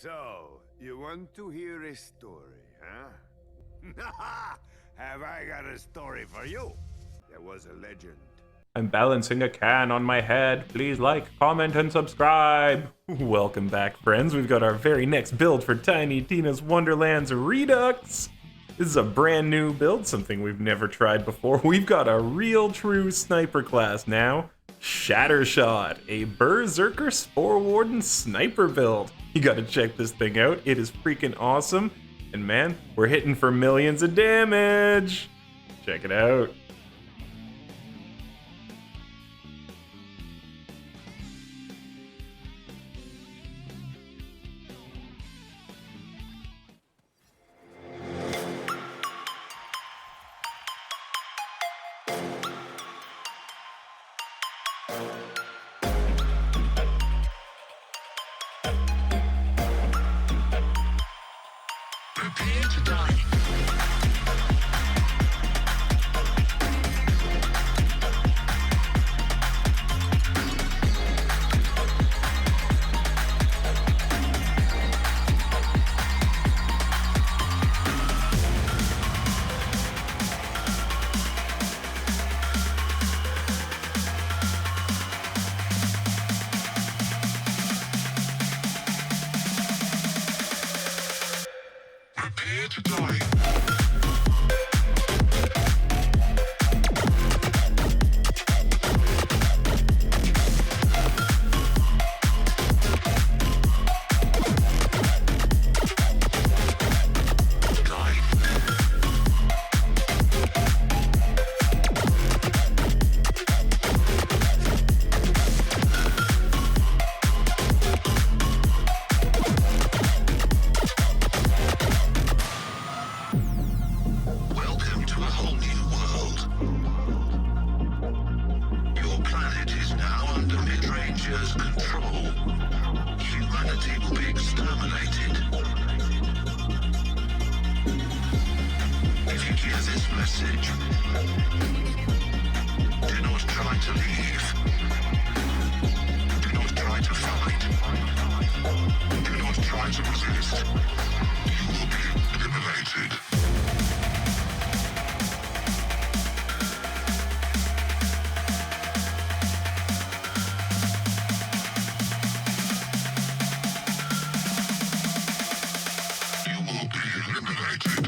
So, you want to hear a story, huh? Have I got a story for you? There was a legend. I'm balancing a can on my head. Please like, comment, and subscribe. Welcome back, friends. We've got our very next build for Tiny Tina's Wonderlands Redux. This is a brand new build, something we've never tried before. We've got a real true sniper class now. Shatter Shot, a Brrzerker Spore Warden sniper build. You gotta check this thing out. It is freaking awesome. And man, we're hitting for millions of damage. Check it out. Prepare to die. Prepare to die. Welcome to a whole new world. Your planet is now under Mid-Ranger's control. Humanity will be exterminated. If you hear this message, do not try to leave. Do not try to fight. Do not try to resist. You will be eliminated. You will be eliminated.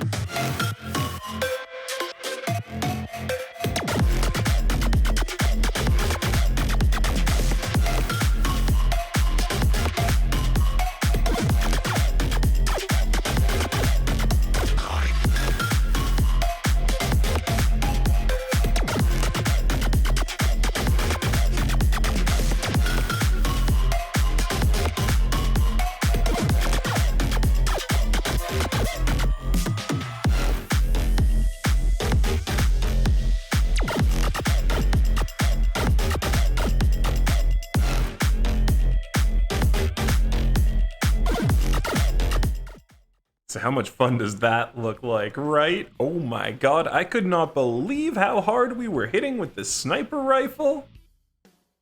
So how much fun does that look like, right? Oh my god, I could not believe how hard we were hitting with this sniper rifle.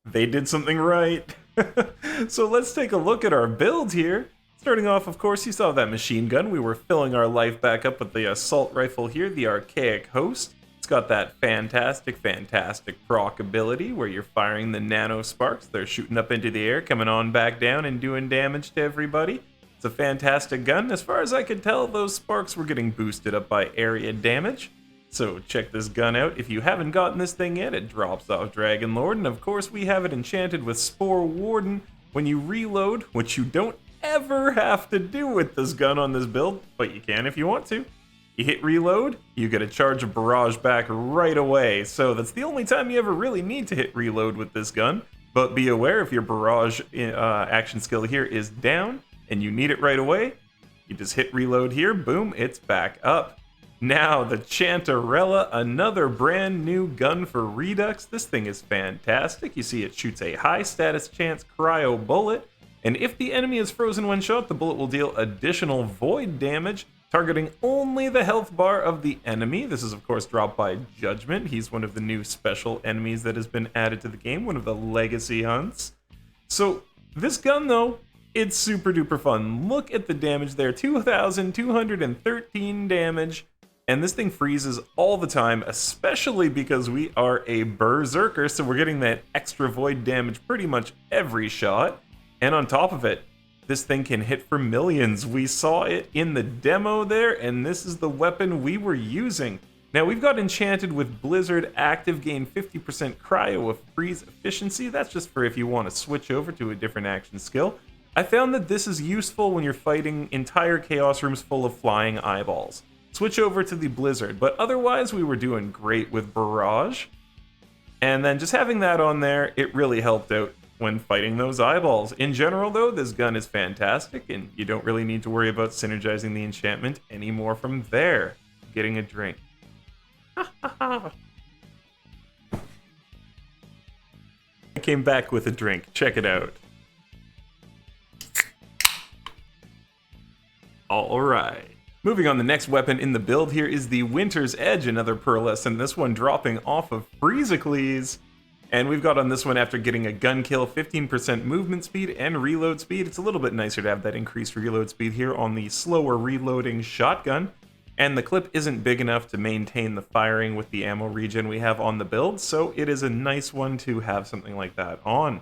They did something right. So let's take a look at our build here. Starting off, of course, you saw that machine gun. We were filling our life back up with the assault rifle here, the Archaic Host. It's got that fantastic proc ability where you're firing the nano sparks. They're shooting up into the air, coming on back down and doing damage to everybody. It's a fantastic gun. As far as I could tell, those sparks were getting boosted up by area damage. So check this gun out. If you haven't gotten this thing yet, it drops off Dragon Lord. And of course, we have it enchanted with Spore Warden. When you reload, which you don't ever have to do with this gun on this build, but you can if you want to. You hit reload, you get a charge of barrage back right away. So that's the only time you ever really need to hit reload with this gun. But be aware, if your barrage action skill here is down, and you need it right away, you just hit reload here, boom, it's back up. Now, the Chantarella, another brand new gun for Redux. This thing is fantastic. You see it shoots a high status chance cryo bullet, and if the enemy is frozen when shot, the bullet will deal additional void damage, targeting only the health bar of the enemy. This is of course dropped by Judgment. He's one of the new special enemies that has been added to the game, one of the legacy hunts. So this gun though, It's super duper fun. Look at the damage there, 2,213 damage. And this thing freezes all the time, especially because we are a Brrzerker, so we're getting that extra void damage pretty much every shot. And on top of it, this thing can hit for millions. We saw it in the demo there, and this is the weapon we were using. Now, we've got enchanted with Blizzard active, gain 50% cryo of freeze efficiency. That's just for if you want to switch over to a different action skill. I found that this is useful when you're fighting entire chaos rooms full of flying eyeballs. Switch over to the Blizzard, but otherwise we were doing great with Barrage. And then just having that on there, it really helped out when fighting those eyeballs. In general though, this gun is fantastic, and you don't really need to worry about synergizing the enchantment anymore from there. Getting a drink. I came back with a drink, check it out. Alright. Moving on, the next weapon in the build here is the Winter's Edge, another Pearlescent, this one dropping off of Freezicles. And we've got on this one, after getting a gun kill, 15% movement speed and reload speed. It's a little bit nicer to have that increased reload speed here on the slower reloading shotgun. And the clip isn't big enough to maintain the firing with the ammo regen we have on the build, so it is a nice one to have something like that on.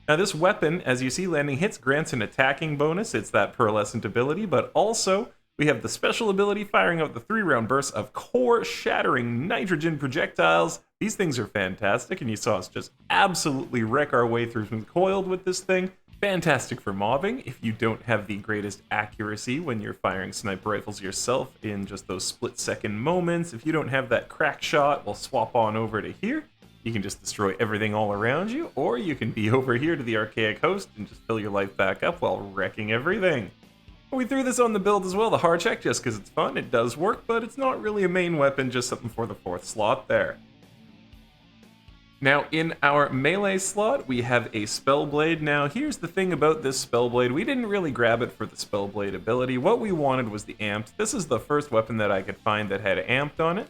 Now this weapon, as you see, landing hits grants an attacking bonus. It's that Pearlescent ability, but also we have the special ability firing out the 3-round bursts of core-shattering nitrogen projectiles. These things are fantastic, and you saw us just absolutely wreck our way through some coiled with this thing. Fantastic for mobbing if you don't have the greatest accuracy when you're firing sniper rifles yourself in just those split-second moments. If you don't have that crack shot, we'll swap on over to here. You can just destroy everything all around you, or you can be over here to the archaic host and just fill your life back up while wrecking everything. We threw this on the build as well, the hard check, just because it's fun. It does work, but it's not really a main weapon, just something for the 4th slot there. Now, in our melee slot, we have a Spellblade. Now, here's the thing about this Spellblade. We didn't really grab it for the Spellblade ability. What we wanted was the amped. This is the first weapon that I could find that had amped on it.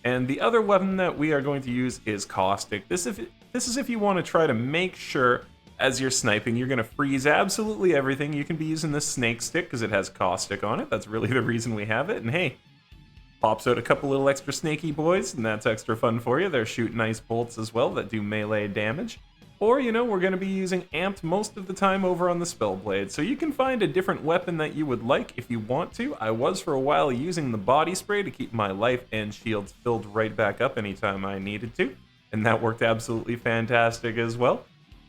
And the other weapon that we are going to use is Caustic. This is if you want to try to make sure, as you're sniping, you're going to freeze absolutely everything. You can be using this snake stick because it has Caustic on it. That's really the reason we have it. And hey, pops out a couple little extra snaky boys, and that's extra fun for you. They're shooting ice bolts as well that do melee damage. Or, you know, we're going to be using amped most of the time over on the Spellblade. So you can find a different weapon that you would like if you want to. I was for a while using the body spray to keep my life and shields filled right back up anytime I needed to. And that worked absolutely fantastic as well.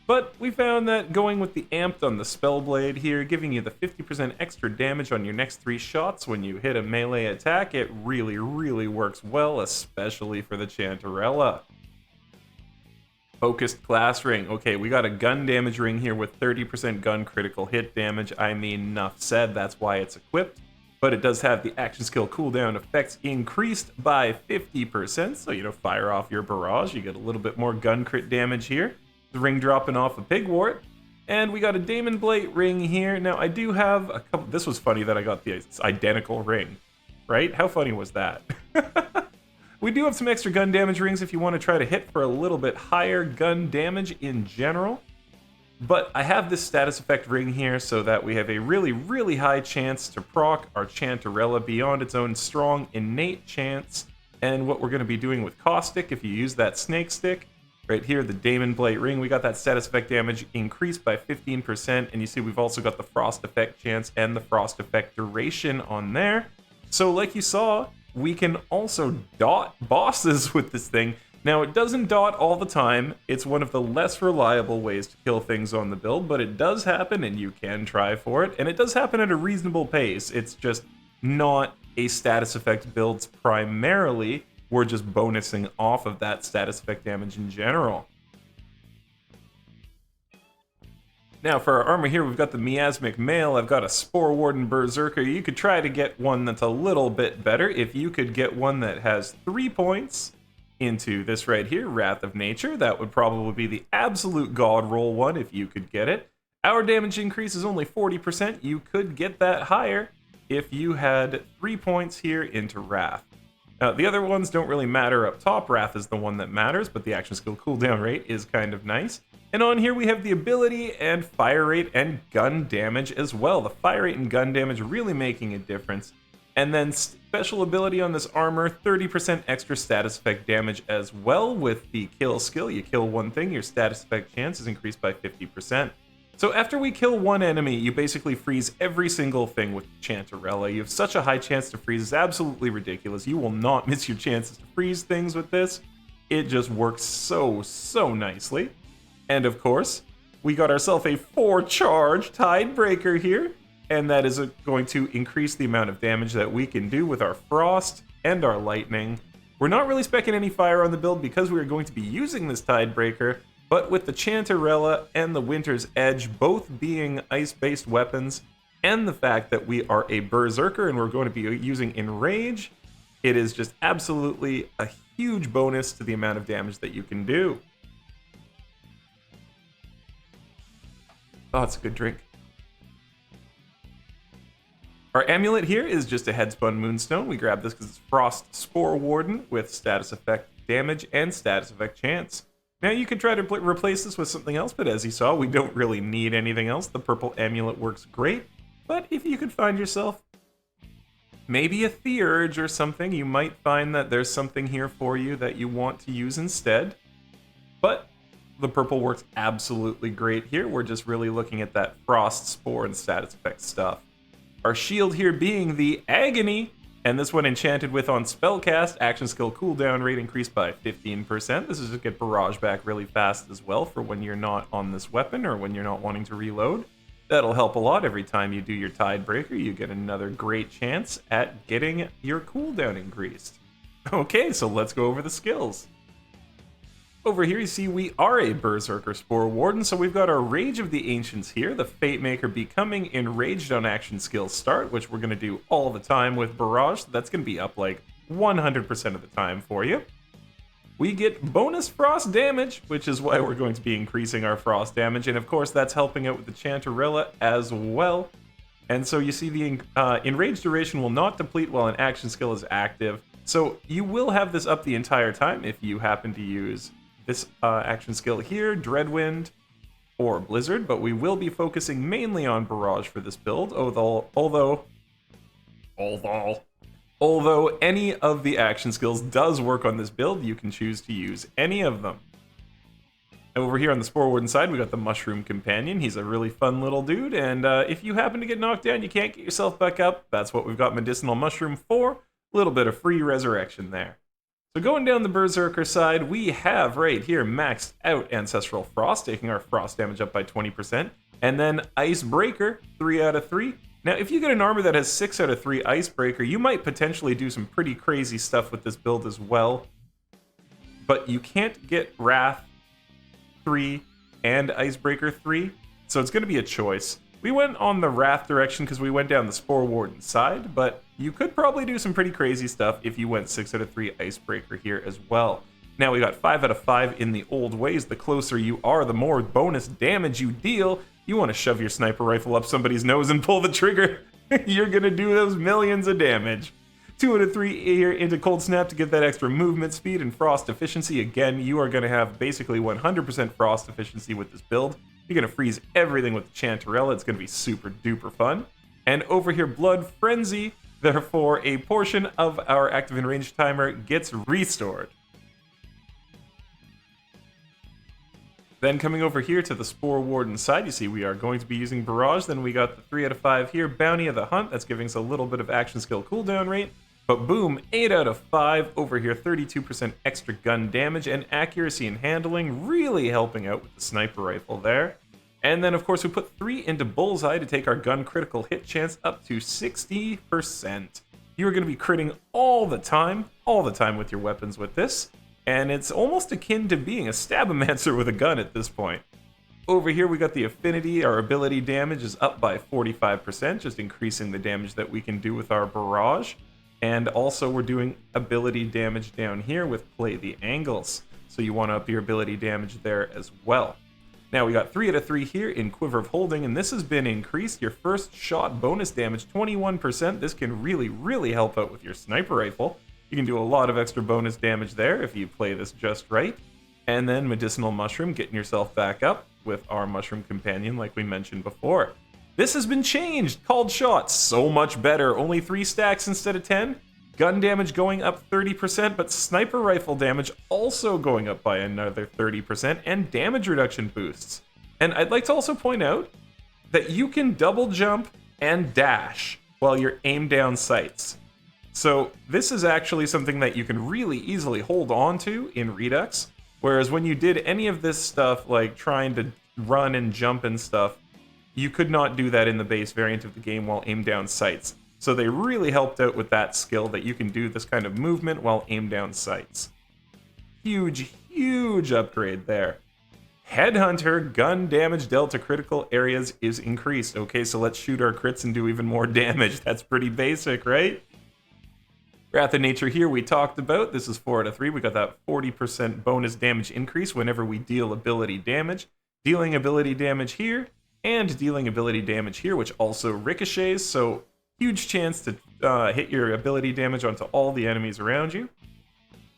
But we found that going with the amped on the Spellblade here, giving you the 50% extra damage on your next 3 shots when you hit a melee attack, it really, really works well, especially for the Chantarella. Focused class ring. Okay, we got a gun damage ring here with 30% gun critical hit damage. I mean, enough said, that's why it's equipped. But it does have the action skill cooldown effects increased by 50%, so, you know, fire off your barrage, you get a little bit more gun crit damage here. The ring dropping off a Pigwort. And we got a Daemon Blade ring here. Now, I do have a couple... This was funny that I got the identical ring, right? How funny was that? We do have some extra gun damage rings if you want to try to hit for a little bit higher gun damage in general. But I have this status effect ring here so that we have a really, really high chance to proc our Chantarella beyond its own strong innate chance. And what we're going to be doing with Caustic, if you use that snake stick, right here, the Daemon Blade ring, we got that status effect damage increased by 15%. And you see we've also got the frost effect chance and the frost effect duration on there. So like you saw, we can also dot bosses with this thing. Now, it doesn't dot all the time. It's one of the less reliable ways to kill things on the build, but it does happen and you can try for it. And it does happen at a reasonable pace. It's just not a status effect builds primarily. We're just bonusing off of that status effect damage in general. Now, for our armor here, we've got the Miasmic Mail. I've got a Spore Warden Brrzerker. You could try to get one that's a little bit better. If you could get one that has 3 points into this right here, Wrath of Nature, that would probably be the absolute god roll one if you could get it. Our damage increase is only 40%. You could get that higher if you had 3 points here into Wrath. The other ones don't really matter up top. Wrath is the one that matters, but the action skill cooldown rate is kind of nice. And on here we have the ability and fire rate and gun damage as well. The fire rate and gun damage really making a difference. And then special ability on this armor, 30% extra status effect damage as well with the kill skill. You kill one thing, your status effect chance is increased by 50%. So after we kill one enemy, you basically freeze every single thing with Chantarella. You have such a high chance to freeze, it's absolutely ridiculous. You will not miss your chances to freeze things with this. It just works so nicely. And of course, we got ourselves a 4-charge Tidebreaker here, and that is going to increase the amount of damage that we can do with our Frost and our Lightning. We're not really speccing any fire on the build because we are going to be using this Tidebreaker, but with the Chantarella and the Winter's Edge both being ice-based weapons, and the fact that we are a Brrzerker and we're going to be using Enrage, it is just absolutely a huge bonus to the amount of damage that you can do. Oh, it's a good drink. Our amulet here is just a Headspun Moonstone. We grab this because it's Frost Spore Warden with status effect damage and status effect chance. Now you could try to replace this with something else, but as you saw, we don't really need anything else. The purple amulet works great, but if you could find yourself maybe a Theurge or something, you might find that there's something here for you that you want to use instead. But the purple works absolutely great here. We're just really looking at that Frost Spore and status effect stuff. Our shield here being the Agony, and this one enchanted with on spellcast, action skill cooldown rate increased by 15%. This is to get barrage back really fast as well for when you're not on this weapon or when you're not wanting to reload. That'll help a lot. Every time you do your Tidebreaker, you get another great chance at getting your cooldown increased. Okay, so let's go over the skills. Over here you see we are a Brrzerker Spore Warden, so we've got our Rage of the Ancients here, the Fate Maker becoming enraged on action skill start, which we're going to do all the time with Barrage, so that's going to be up like 100% of the time for you. We get bonus Frost damage, which is why we're going to be increasing our Frost damage, and of course that's helping out with the Chantarella as well. And so you see the enraged duration will not deplete while an action skill is active, so you will have this up the entire time if you happen to use this action skill here, Dreadwind or Blizzard, but we will be focusing mainly on Barrage for this build, although any of the action skills does work on this build, you can choose to use any of them. Over here on the Spore Warden side, we got the Mushroom Companion. He's a really fun little dude, and if you happen to get knocked down, you can't get yourself back up, that's what we've got Medicinal Mushroom for, a little bit of free resurrection there. So going down the Brrzerker side, we have right here maxed out Ancestral Frost, taking our Frost damage up by 20%, and then Icebreaker, 3 out of 3. Now, if you get an armor that has 6 out of 3 Icebreaker, you might potentially do some pretty crazy stuff with this build as well, but you can't get Wrath 3 and Icebreaker 3, so it's going to be a choice. We went on the Wrath direction because we went down the Spore Warden side, but you could probably do some pretty crazy stuff if you went 6 out of 3 Icebreaker here as well. Now we got 5 out of 5 in the old ways. The closer you are, the more bonus damage you deal. You want to shove your sniper rifle up somebody's nose and pull the trigger. You're going to do those millions of damage. 2 out of 3 here into Cold Snap to get that extra movement speed and Frost efficiency. Again, you are going to have basically 100% Frost efficiency with this build. You're going to freeze everything with the Chantarella. It's going to be super duper fun. And over here, Blood Frenzy. Therefore, a portion of our active and ranged timer gets restored. Then coming over here to the Spore Warden side, you see we are going to be using Barrage. Then we got the 3 out of 5 here, Bounty of the Hunt. That's giving us a little bit of action skill cooldown rate. But boom, 8 out of 5 over here, 32% extra gun damage and accuracy and handling, really helping out with the sniper rifle there. And then, of course, we put 3 into Bullseye to take our gun critical hit chance up to 60%. You are going to be critting all the time with your weapons with this. And it's almost akin to being a Stabomancer with a gun at this point. Over here, we got the Affinity. Our ability damage is up by 45%, just increasing the damage that we can do with our Barrage. And also, we're doing ability damage down here with Play the Angles. So you want to up your ability damage there as well. Now we got 3 out of 3 here in Quiver of Holding, and this has been increased. Your first shot bonus damage, 21%. This can really, really help out with your sniper rifle. You can do a lot of extra bonus damage there if you play this just right. And then Medicinal Mushroom, getting yourself back up with our Mushroom Companion like we mentioned before. This has been changed! Called Shot, so much better. Only 3 stacks instead of 10. Gun damage going up 30%, but Sniper Rifle damage also going up by another 30%, and damage reduction boosts. And I'd like to also point out that you can double jump and dash while you're aimed down sights. So this is actually something that you can really easily hold on to in Redux, whereas when you did any of this stuff, like trying to run and jump and stuff, you could not do that in the base variant of the game while aimed down sights. So they really helped out with that skill that you can do this kind of movement while aimed down sights. Huge, huge upgrade there. Headhunter, gun damage dealt to critical areas is increased. Okay, so let's shoot our crits and do even more damage. That's pretty basic, right? Wrath of Nature here we talked about. This is 4 out of 3. We got that 40% bonus damage increase whenever we deal ability damage. Dealing ability damage here, and dealing ability damage here, which also ricochets, so huge chance to hit your ability damage onto all the enemies around you.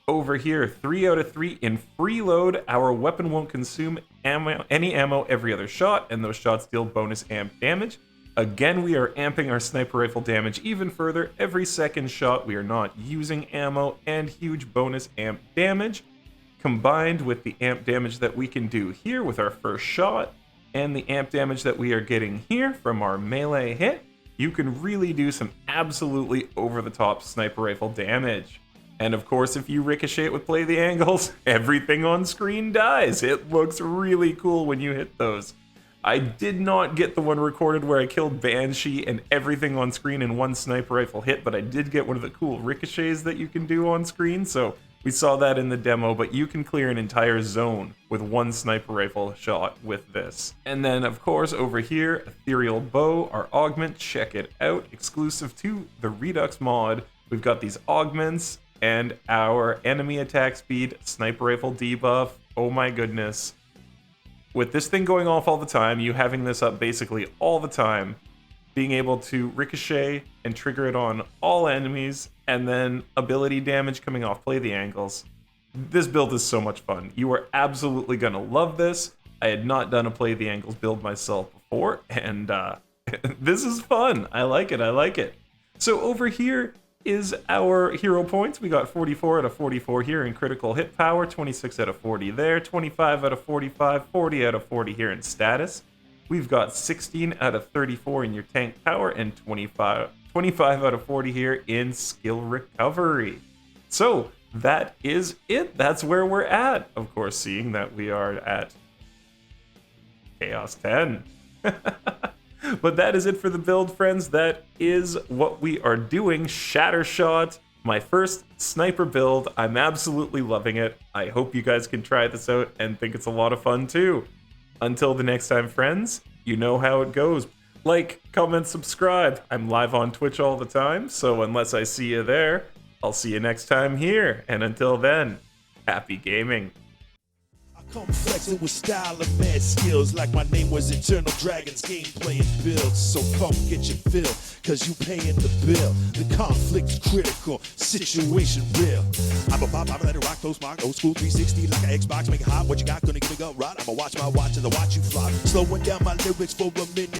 Over here, 3 out of 3 in freeload. Our weapon won't consume any ammo every other shot, and those shots deal bonus amp damage. Again, we are amping our sniper rifle damage even further. Every second shot, we are not using ammo, and huge bonus amp damage. Combined with the amp damage that we can do here with our first shot, and the amp damage that we are getting here from our melee hit, you can really do some absolutely over-the-top sniper rifle damage. And of course, if you ricochet it with Play the Angles, everything on screen dies. It looks really cool when you hit those. I did not get the one recorded where I killed Banshee and everything on screen in one sniper rifle hit, but I did get one of the cool ricochets that you can do on screen, so we saw that in the demo, but you can clear an entire zone with one sniper rifle shot with this. And then, of course, over here, Ethereal Bow, our augment, check it out. Exclusive to the Redux mod, we've got these augments and our enemy attack speed, sniper rifle debuff. Oh my goodness. With this thing going off all the time, you having this up basically all the time, being able to ricochet and trigger it on all enemies, and then ability damage coming off Play the Angles. This build is so much fun. You are absolutely gonna love this. I had not done a Play the Angles build myself before, and this is fun. I like it, I like it. So over here is our hero points. We got 44 out of 44 here in critical hit power, 26 out of 40 there, 25 out of 45, 40 out of 40 here in status. We've got 16 out of 34 in your tank power, and 25 out of 40 here in skill recovery. So that is it. That's where we're at. Of course, seeing that we are at Chaos 10. But that is it for the build, friends. That is what we are doing. Shatter Shot, my first sniper build. I'm absolutely loving it. I hope you guys can try this out and think it's a lot of fun too. Until the next time, friends, you know how it goes. Like, comment, subscribe. I'm live on Twitch all the time, so unless I see you there, I'll see you next time here. And until then, happy gaming. Come flexing with style and mad skills, like my name was Eternal Dragons, gameplay and builds. So come get your fill, cause you paying the bill. The conflict's critical, situation real. I'm a pop, I'm let it rock, close mark, old school 360 like an Xbox, make it hot. What you got, gonna give it go right? I'ma watch my watch as I watch you fly. Slowing down my lyrics for a minute.